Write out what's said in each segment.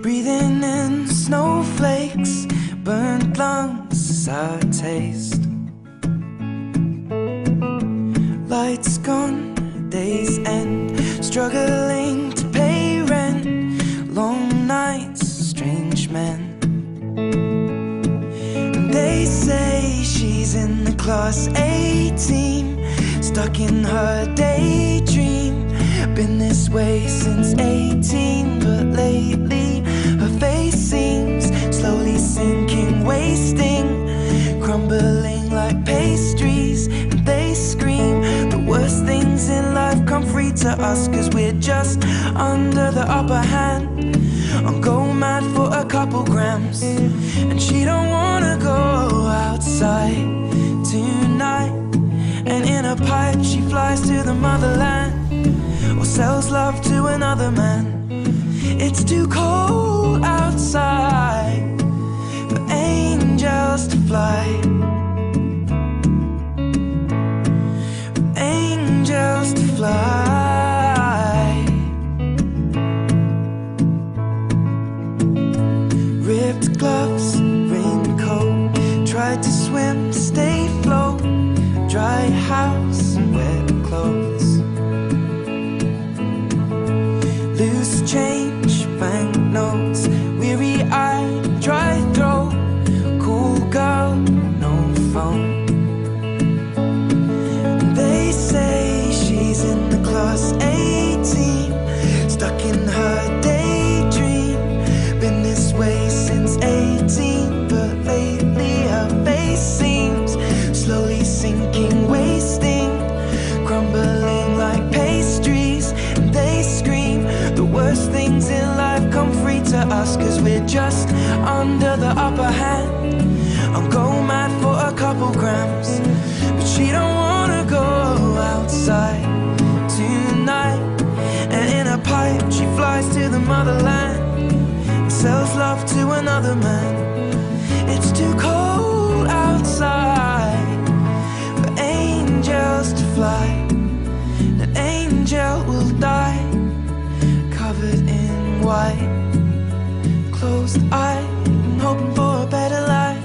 Breathing in snowflakes, burnt lungs is our taste. Lights gone, days end, struggling to pay rent. Long nights, strange men. And they say she's in the class A team, stuck in her daydream. Been this way since 18, but lately her face seems slowly sinking, wasting, crumbling like pastries. And they scream the worst things in life come free to us, 'cause we're just under the upper hand. On go mad for a couple grams, and she don't wanna go outside tonight. And in a pipe she flies to the motherland, or sells love to another man. It's too cold outside for angels to fly, for angels to fly. Ripped gloves, raincoat, tried to swim, stay afloat. Dry house, wet clothes. Loose change, banknotes, weary-eyed, dry throat. Cool girl, no phone. They say she's in the class A team, stuck in her daydream. Been this way since 18, but lately her face seems slowly sinking, wasting, crumbling like pastries. And they scream the worst things in life come free to us, 'cause we're just under the upper hand. I'll go mad for a couple grams, but she don't wanna go outside tonight. And in a pipe she flies to the motherland, and sells love to another man. It's too cold outside for angels to fly. An angel will die, covered in white, closed eye, and hoping for a better life.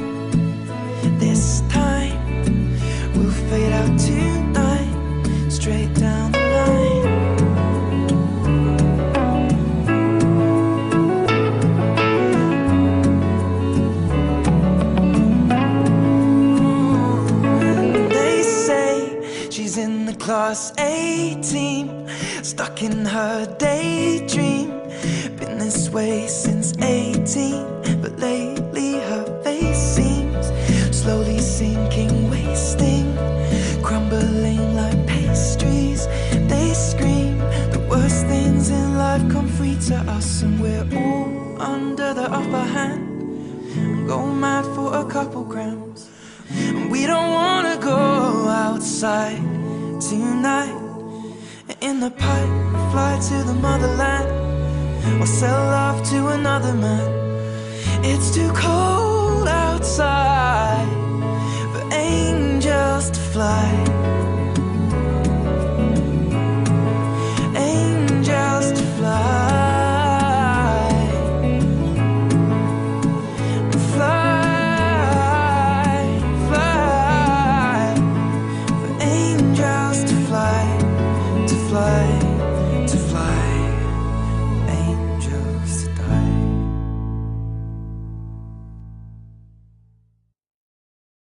This time we'll fade out tonight, straight down the line. They say she's in the class A team, stuck in her daydream. Been this way since 18, but lately her face seems slowly sinking, wasting, crumbling like pastries. They scream the worst things in life come free to us, and we're all under the upper hand. Go mad for a couple grams, and we don't wanna go outside tonight. In the pipe, fly to the motherland, or sell love to another man. It's too cold outside for angels to fly. Angels to fly. Fly, fly. For angels to fly, to fly.